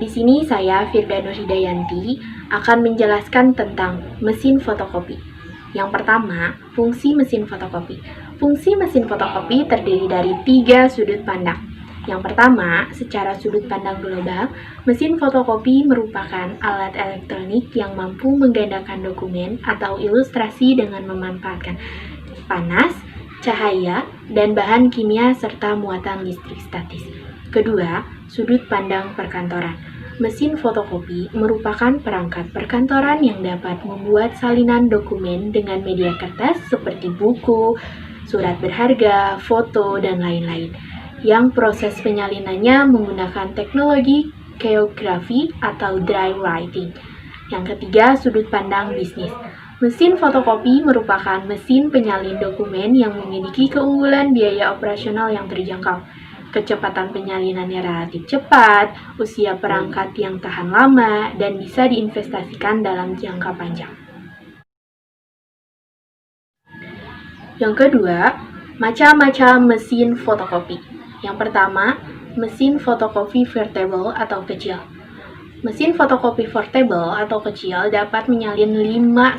Di sini saya, Firda Nurhidayanti, akan menjelaskan tentang mesin fotokopi. Yang pertama, fungsi mesin fotokopi. Fungsi mesin fotokopi terdiri dari 3 sudut pandang. Yang pertama, secara sudut pandang global, mesin fotokopi merupakan alat elektronik yang mampu menggandakan dokumen atau ilustrasi dengan memanfaatkan panas, cahaya, dan bahan kimia serta muatan listrik statis. Kedua, sudut pandang perkantoran. Mesin fotokopi merupakan perangkat perkantoran yang dapat membuat salinan dokumen dengan media kertas seperti buku, surat berharga, foto, dan lain-lain, yang proses penyalinannya menggunakan teknologi keografi atau dry writing. Yang ketiga, sudut pandang bisnis. Mesin fotokopi merupakan mesin penyalin dokumen yang memiliki keunggulan biaya operasional yang terjangkau. Kecepatan penyalinannya relatif cepat, usia perangkat yang tahan lama, dan bisa diinvestasikan dalam jangka panjang. Yang kedua, macam-macam mesin fotokopi. Yang pertama, mesin fotokopi portable atau kecil. Mesin fotokopi portable atau kecil dapat menyalin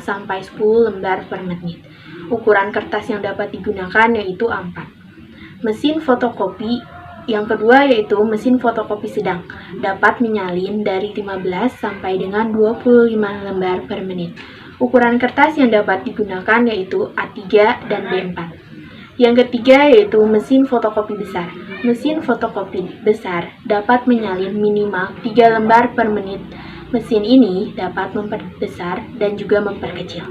5-10 lembar per menit. Ukuran kertas yang dapat digunakan yaitu A4. Mesin fotokopi yang kedua yaitu mesin fotokopi sedang, dapat menyalin dari 15 sampai dengan 25 lembar per menit. Ukuran kertas yang dapat digunakan yaitu A3 dan B4. Yang ketiga yaitu mesin fotokopi besar. Mesin fotokopi besar dapat menyalin minimal 3 lembar per menit. Mesin ini dapat memperbesar dan juga memperkecil.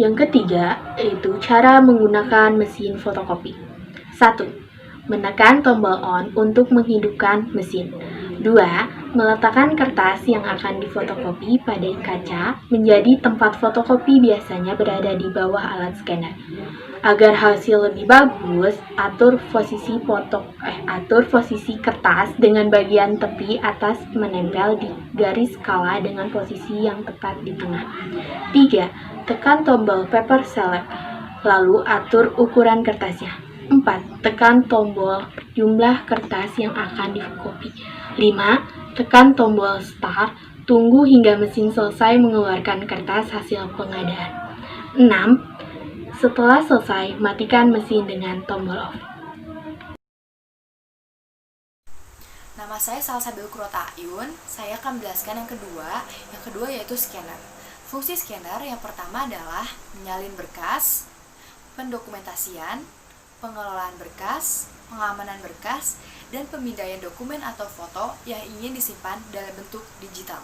Yang ketiga, yaitu cara menggunakan mesin fotokopi. 1. Menekan tombol on untuk menghidupkan mesin. 2. Meletakkan kertas yang akan difotokopi pada kaca menjadi tempat fotokopi biasanya berada di bawah alat scanner. Agar hasil lebih bagus, atur posisi kertas dengan bagian tepi atas menempel di garis skala dengan posisi yang tepat di tengah. 3. Tekan tombol paper select, lalu atur ukuran kertasnya. 4. Tekan tombol jumlah kertas yang akan dikopi. 5. Tekan tombol start, tunggu hingga mesin selesai mengeluarkan kertas hasil pengadaan. 6. Setelah selesai, matikan mesin dengan tombol off. Nama saya Salsabil Kurota Ayun. Saya akan menjelaskan yang kedua. Yang kedua yaitu scanner. Fungsi scanner yang pertama adalah menyalin berkas, pendokumentasian, pengelolaan berkas, pengamanan berkas, dan pemindaian dokumen atau foto yang ingin disimpan dalam bentuk digital.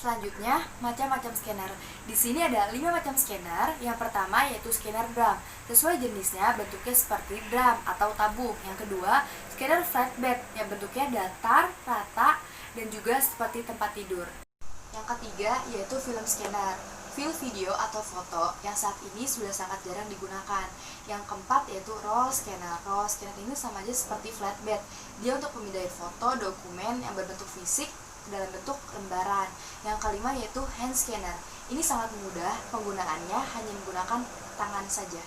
Selanjutnya, macam-macam scanner. Di sini ada 5 macam scanner. Yang pertama yaitu scanner drum. Sesuai jenisnya, bentuknya seperti drum atau tabung. Yang kedua, scanner flatbed yang bentuknya datar, rata, dan juga seperti tempat tidur. Yang ketiga yaitu film scanner, film video atau foto yang saat ini sudah sangat jarang digunakan. Yang keempat yaitu roll scanner. Roll scanner ini sama aja seperti flatbed. Dia untuk pemindahan foto, dokumen yang berbentuk fisik dalam bentuk lembaran. Yang kelima yaitu hand scanner. Ini sangat mudah, penggunaannya hanya menggunakan tangan saja.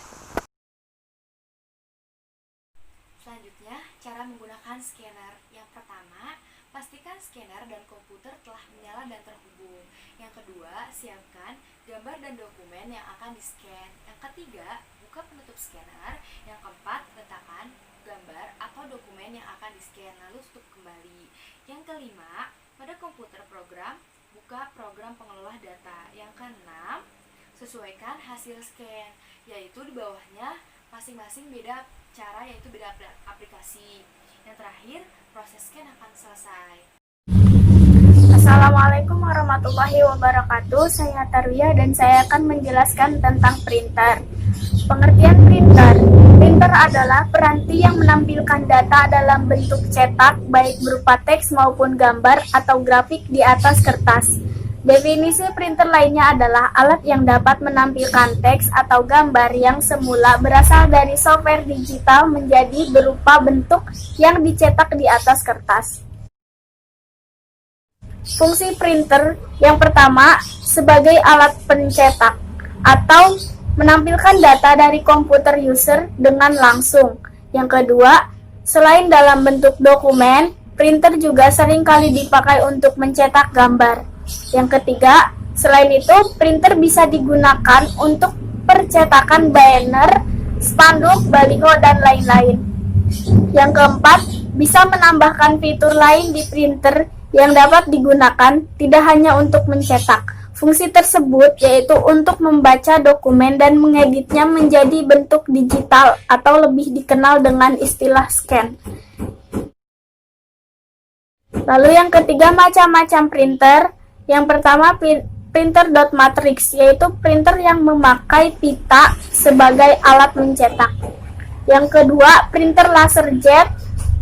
Selanjutnya, cara menggunakan scanner. Yang pertama, pastikan scanner dan komputer telah menyala dan terhubung. Yang kedua, siapkan gambar dan dokumen yang akan di-scan. Yang ketiga, buka penutup scanner. Yang keempat, letakkan gambar atau dokumen yang akan di-scan, lalu tutup kembali. Yang kelima, pada komputer program, buka program pengelola data. Yang keenam, sesuaikan hasil scan, yaitu di bawahnya masing-masing beda cara, yaitu beda aplikasi. Yang terakhir, proses scan akan selesai. Assalamualaikum warahmatullahi wabarakatuh. Saya Tarwiyah dan saya akan menjelaskan tentang printer. Pengertian printer. Printer adalah peranti yang menampilkan data dalam bentuk cetak, baik berupa teks maupun gambar atau grafik di atas kertas. Definisi printer lainnya adalah alat yang dapat menampilkan teks atau gambar yang semula berasal dari software digital menjadi berupa bentuk yang dicetak di atas kertas. Fungsi printer yang pertama sebagai alat pencetak atau menampilkan data dari komputer user dengan langsung. Yang kedua, selain dalam bentuk dokumen, printer juga sering kali dipakai untuk mencetak gambar. Yang ketiga, selain itu, printer bisa digunakan untuk percetakan banner, spanduk, baliho, dan lain-lain. Yang keempat, bisa menambahkan fitur lain di printer yang dapat digunakan tidak hanya untuk mencetak. Fungsi tersebut yaitu untuk membaca dokumen dan mengeditnya menjadi bentuk digital atau lebih dikenal dengan istilah scan. Lalu yang ketiga, macam-macam printer. Yang pertama, printer dot matrix, yaitu printer yang memakai pita sebagai alat mencetak. Yang kedua, printer laser jet,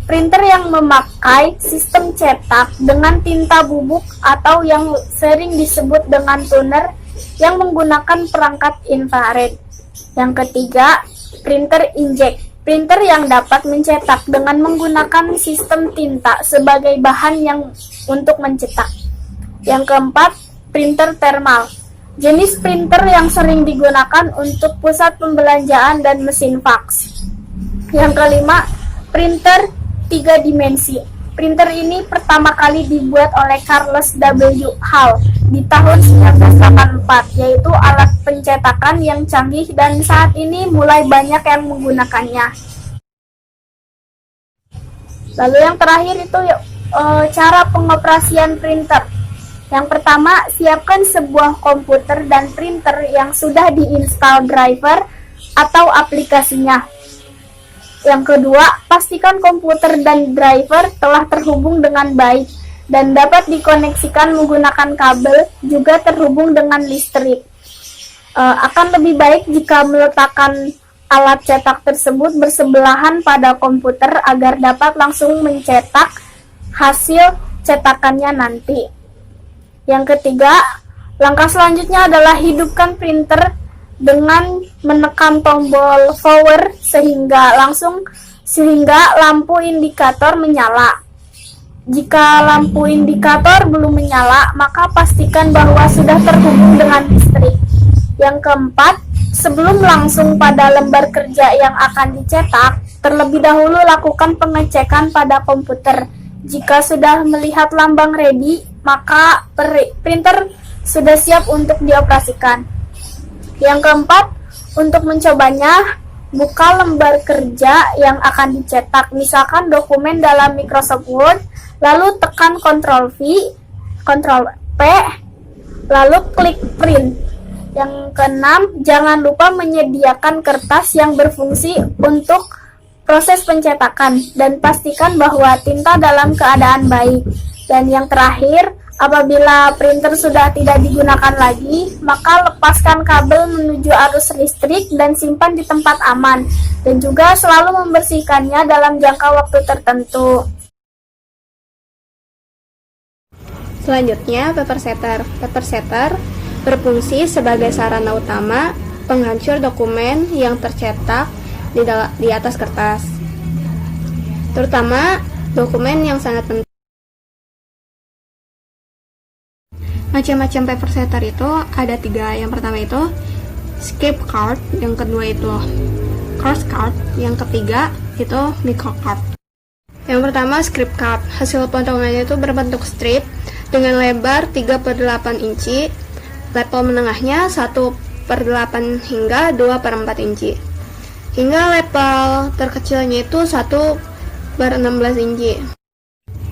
printer yang memakai sistem cetak dengan tinta bubuk atau yang sering disebut dengan toner yang menggunakan perangkat infrared. Yang ketiga, printer inkjet, printer yang dapat mencetak dengan menggunakan sistem tinta sebagai bahan yang untuk mencetak. Yang keempat, printer thermal, jenis printer yang sering digunakan untuk pusat pembelanjaan dan mesin fax. Yang kelima, printer 3 dimensi. Printer ini pertama kali dibuat oleh Charles W. Hall di tahun 1984, yaitu alat pencetakan yang canggih dan saat ini mulai banyak yang menggunakannya. Lalu yang terakhir itu cara pengoperasian printer. Yang pertama, siapkan sebuah komputer dan printer yang sudah diinstal driver atau aplikasinya. Yang kedua, pastikan komputer dan driver telah terhubung dengan baik dan dapat dikoneksikan menggunakan kabel, juga terhubung dengan listrik. Akan lebih baik jika meletakkan alat cetak tersebut bersebelahan pada komputer agar dapat langsung mencetak hasil cetakannya nanti. Yang ketiga, langkah selanjutnya adalah hidupkan printer dengan menekan tombol power sehingga lampu indikator menyala. Jika lampu indikator belum menyala, maka pastikan bahwa sudah terhubung dengan listrik. Yang keempat, sebelum langsung pada lembar kerja yang akan dicetak, terlebih dahulu lakukan pengecekan pada komputer. Jika sudah melihat lambang ready, maka printer sudah siap untuk dioperasikan. Yang keempat, untuk mencobanya, buka lembar kerja yang akan dicetak, misalkan dokumen dalam Microsoft Word, lalu tekan Ctrl+V, Ctrl+P, lalu klik print. Yang keenam, jangan lupa menyediakan kertas yang berfungsi untuk proses pencetakan dan pastikan bahwa tinta dalam keadaan baik. Dan yang terakhir, apabila printer sudah tidak digunakan lagi, maka lepaskan kabel menuju arus listrik dan simpan di tempat aman, dan juga selalu membersihkannya dalam jangka waktu tertentu. Selanjutnya, paper setter. Paper setter berfungsi sebagai sarana utama penghancur dokumen yang tercetak di atas kertas, terutama dokumen yang sangat penting. Macam-macam paper setter itu ada 3. Yang pertama itu script card, yang kedua itu cross card, yang ketiga itu micro card. Yang pertama script card, hasil potongannya itu berbentuk strip dengan lebar 3/8 inci, level menengahnya 1/8 hingga 2/4 inci, hingga level terkecilnya itu 1/16 inci.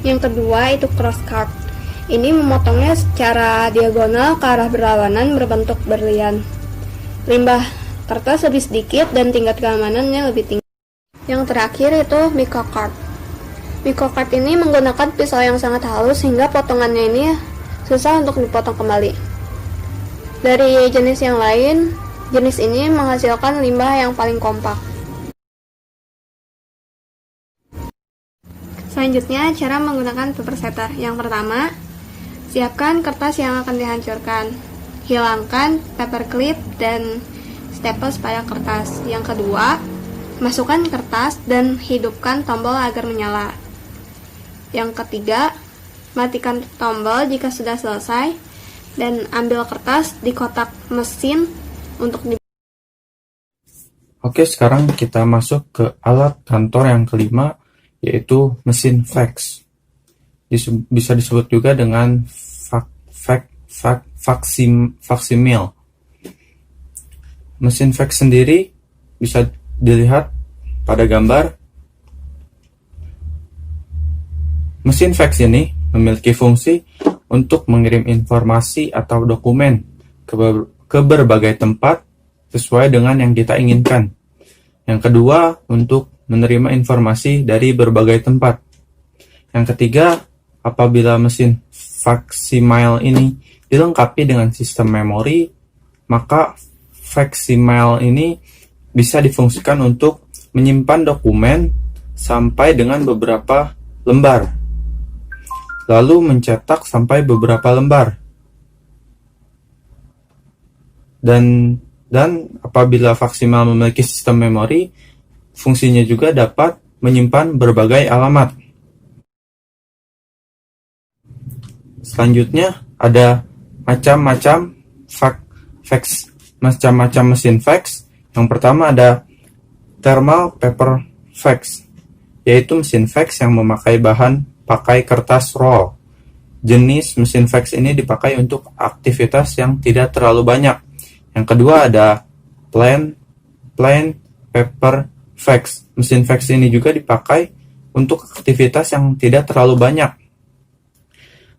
Yang kedua itu cross card. Ini memotongnya secara diagonal ke arah berlawanan berbentuk berlian. Limbah kertas lebih sedikit dan tingkat keamanannya lebih tinggi. Yang terakhir itu microcard. Microcard ini menggunakan pisau yang sangat halus sehingga potongannya ini susah untuk dipotong kembali. Dari jenis yang lain, jenis ini menghasilkan limbah yang paling kompak. Selanjutnya, cara menggunakan paper setter. Yang pertama, siapkan kertas yang akan dihancurkan. Hilangkan paper clip dan staples pada kertas. Yang kedua, masukkan kertas dan hidupkan tombol agar menyala. Yang ketiga, matikan tombol jika sudah selesai dan ambil kertas di kotak mesin untuk Oke, sekarang kita masuk ke alat kantor yang kelima, yaitu mesin fax. Bisa disebut juga dengan faksimil. Mesin fax sendiri bisa dilihat pada gambar. Mesin fax ini memiliki fungsi untuk mengirim informasi atau dokumen ke berbagai tempat sesuai dengan yang kita inginkan. Yang kedua, untuk menerima informasi dari berbagai tempat. Yang ketiga, apabila mesin faksimile ini dilengkapi dengan sistem memori, maka faksimile ini bisa difungsikan untuk menyimpan dokumen sampai dengan beberapa lembar, lalu mencetak sampai beberapa lembar. Dan apabila faksimile memiliki sistem memori, fungsinya juga dapat menyimpan berbagai alamat. Selanjutnya ada macam-macam mesin fax. Yang pertama ada thermal paper fax, yaitu mesin fax yang memakai bahan pakai kertas roll. Jenis mesin fax ini dipakai untuk aktivitas yang tidak terlalu banyak. Yang kedua ada plain paper fax. Mesin fax ini juga dipakai untuk aktivitas yang tidak terlalu banyak.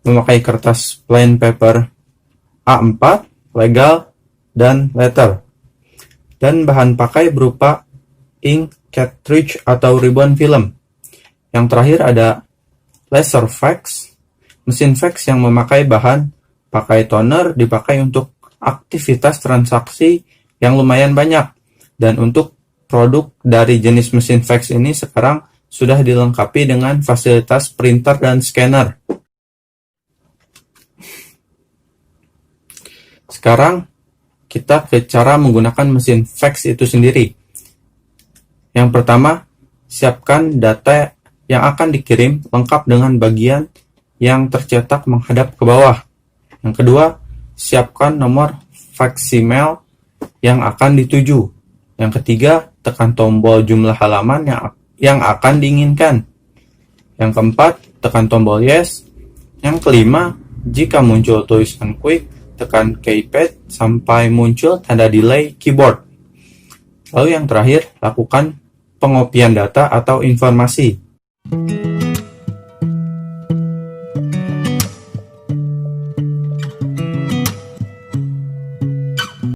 Memakai kertas plain paper A4, legal, dan letter. Dan bahan pakai berupa ink cartridge atau ribbon film. Yang terakhir ada laser fax. Mesin fax yang memakai bahan pakai toner dipakai untuk aktivitas transaksi yang lumayan banyak. Dan untuk produk dari jenis mesin fax ini sekarang sudah dilengkapi dengan fasilitas printer dan scanner. Sekarang kita ke cara menggunakan mesin fax itu sendiri. Yang pertama, siapkan data yang akan dikirim lengkap dengan bagian yang tercetak menghadap ke bawah. Yang kedua, siapkan nomor faksimile yang akan dituju. Yang ketiga, tekan tombol jumlah halaman yang akan diinginkan. Yang keempat, tekan tombol yes. Yang kelima, jika muncul tulisan quick, tekan keypad sampai muncul tanda delay keyboard. Lalu yang terakhir, lakukan pengopian data atau informasi.